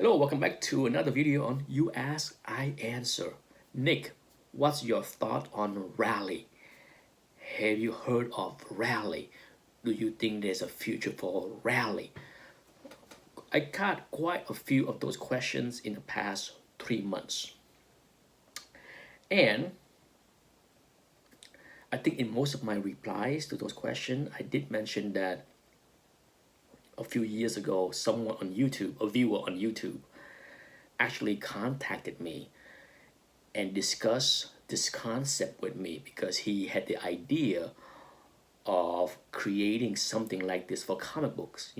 Hello, welcome back to another video on You Ask, I Answer. Nick, what's your thought on rally? Have you heard of rally? Do you think there's a future for rally? I got quite a few of those questions in the past 3 months. And I think in most of my replies to those questions, I did mention that a few years ago, someone on YouTube, a viewer on YouTube, actually contacted me and discussed this concept with me because he had the idea of creating something like this for comic books.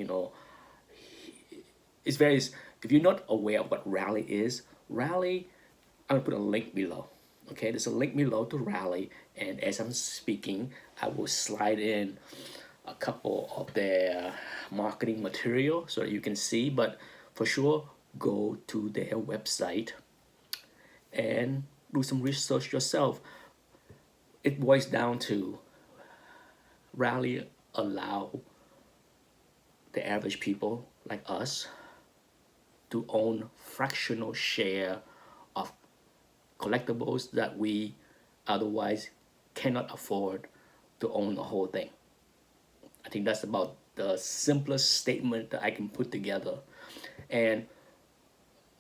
It's very, if you're not aware of what Rally is, Rally, I'm gonna put a link below. Okay, there's a link below to Rally, and as I'm speaking, I will slide in a couple of their marketing material so that you can see, but for sure, go to their website and do some research yourself. It boils down to Rally allow the average people like us to own fractional share of collectibles that we otherwise cannot afford to own the whole thing. I think that's about the simplest statement that I can put together. And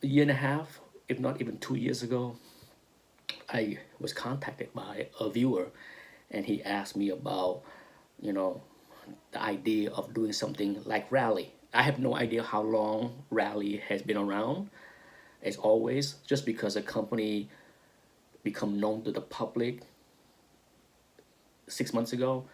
a year and a half, if not even 2 years ago, I was contacted by a viewer and he asked me about, you know, the idea of doing something like Rally. I have no idea how long Rally has been around. As always, just because a company become known to the public 6 months ago,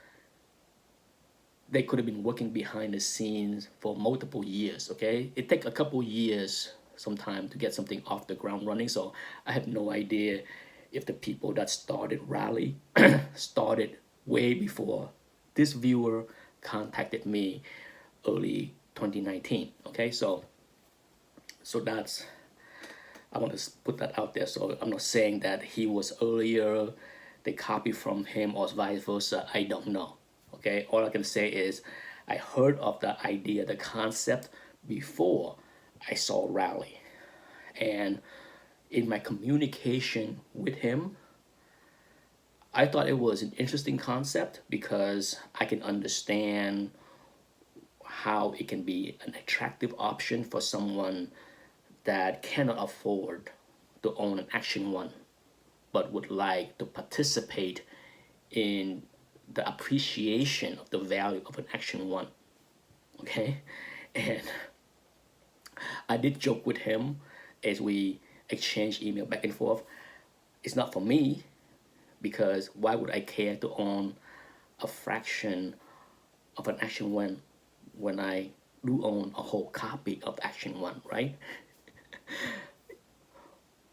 they could have been working behind the scenes for multiple years, okay? It takes a couple years sometime to get something off the ground running, so I have no idea if the people that started Rally started way before this viewer contacted me early 2019. Okay, so that's, I want to put that out there. So I'm not saying that he was earlier, they copied from him, or vice versa. I don't know. Okay, all I can say is I heard of the idea, the concept, before I saw Rally. And in my communication with him, I thought it was an interesting concept because I can understand how it can be an attractive option for someone that cannot afford to own an Action 1 but would like to participate in the appreciation of the value of an Action 1. Okay? And I did joke with him as we exchanged email back and forth. It's not for me because why would I care to own a fraction of an Action 1 when I do own a whole copy of Action 1, right?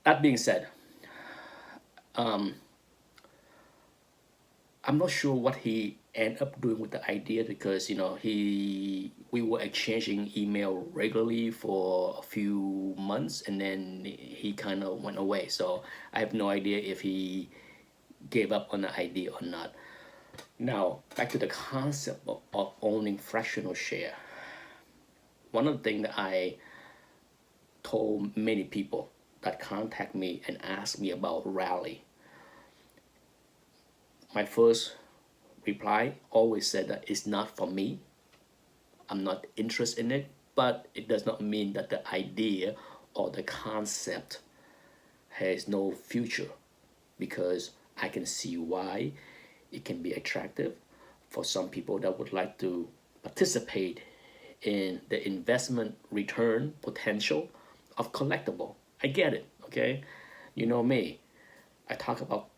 That being said, I'm not sure what he ended up doing with the idea because we were exchanging email regularly for a few months and then he kind of went away. So I have no idea if he gave up on the idea or not. Now back to the concept of owning fractional share. One of the things that I told many people that contact me and ask me about Rally, my first reply always said that it's not for me. I'm not interested in it, but it does not mean that the idea or the concept has no future, because I can see why it can be attractive for some people that would like to participate in the investment return potential of collectible. I get it, okay? You know me, I talk about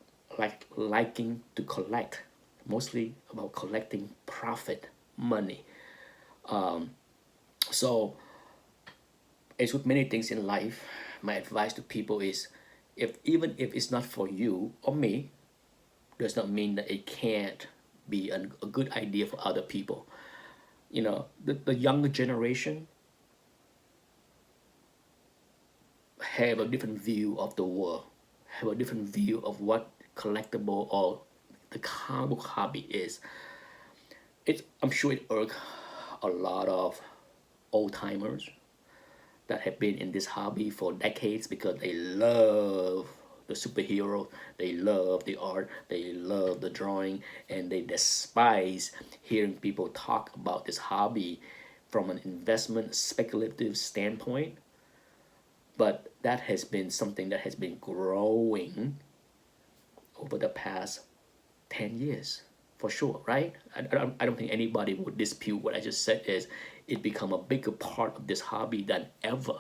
liking to collect, mostly about collecting profit, money. So as with many things in life, my advice to people is, even if it's not for you or me, does not mean that it can't be a good idea for other people. The younger generation have a different view of the world, have a different view of what collectible or the comic book hobby is. I'm sure it irks a lot of old timers that have been in this hobby for decades because they love the superhero, they love the art, they love the drawing, and they despise hearing people talk about this hobby from an investment speculative standpoint. But that has been something that has been growing over the past 10 years for sure, right? I don't think anybody would dispute what I just said is it become a bigger part of this hobby than ever.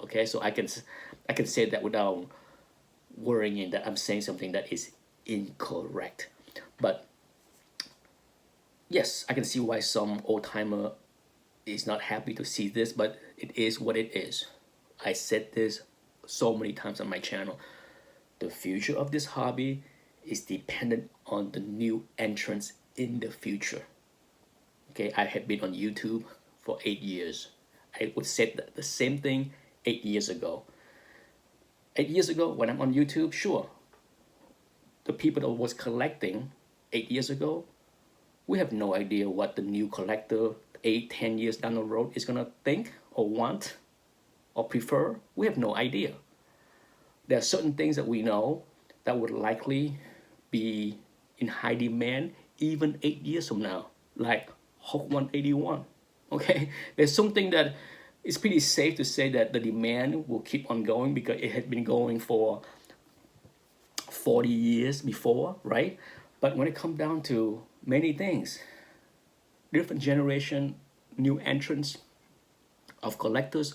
Okay, so I can say that without worrying that I'm saying something that is incorrect. But yes, I can see why some old timer is not happy to see this, but it is what it is. I said this so many times on my channel. The future of this hobby is dependent on the new entrants in the future. Okay, I have been on YouTube for 8 years. I would say the same thing 8 years ago. 8 years ago, when I'm on YouTube, sure, the people that was collecting 8 years ago, we have no idea what the new collector 8, 10 years down the road is gonna think or want or prefer. We have no idea. There are certain things that we know that would likely be in high demand even 8 years from now, like Hulk 181. Okay, there's something that it's pretty safe to say that the demand will keep on going because it had been going for 40 years before, right? But when it comes down to many things, different generation, new entrants of collectors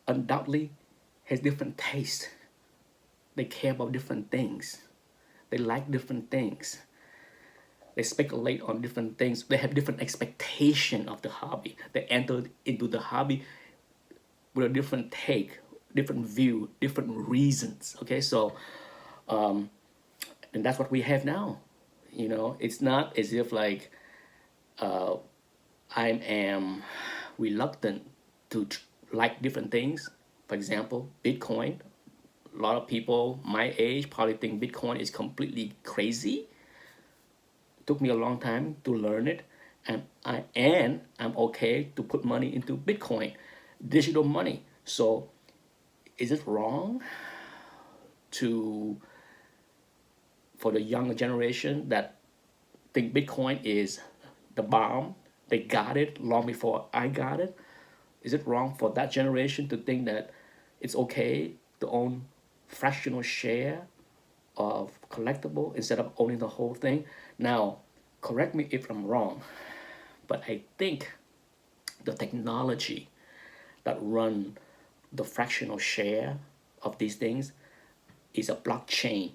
undoubtedly has different taste. They care about different things. They like different things. They speculate on different things. They have different expectation of the hobby. They enter into the hobby with a different take, different view, different reasons. Okay, so and that's what we have now. It's not as if like I am reluctant to like different things. For example, Bitcoin. A lot of people my age probably think Bitcoin is completely crazy. It took me a long time to learn it, and I'm okay to put money into Bitcoin, digital money. So, is it wrong to for the younger generation that think Bitcoin is the bomb? They got it long before I got it. Is it wrong for that generation to think that it's okay to own fractional share of collectible instead of owning the whole thing? Now, correct me if I'm wrong, but I think the technology that run the fractional share of these things is a blockchain,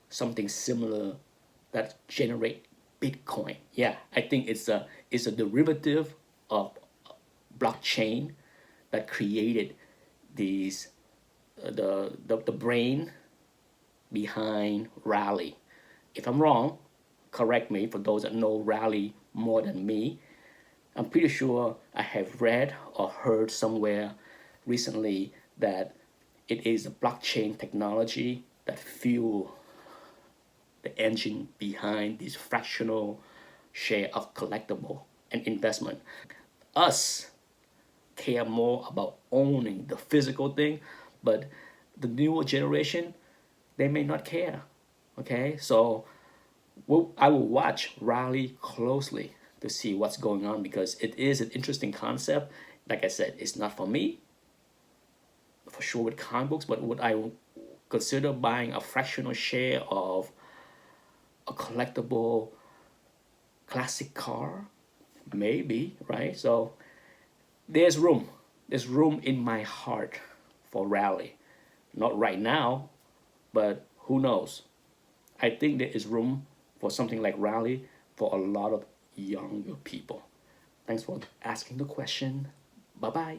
something similar that generate Bitcoin. Yeah, I think it's a derivative of blockchain that created these the brain behind Rally. If I'm wrong, correct me for those that know Rally more than me. I'm pretty sure I have read or heard somewhere recently that it is a blockchain technology that fuel the engine behind this fractional share of collectible and investment. Us care more about owning the physical thing, but the newer generation, they may not care. Okay, so I will watch Rally closely to see what's going on because it is an interesting concept. Like I said, it's not for me, for sure with comic books, but would I consider buying a fractional share of a collectible classic car? Maybe, right? So there's room. There's room in my heart for Rally. Not right now, but who knows? I think there is room for something like Rally for a lot of younger people. Thanks for asking the question. Bye bye.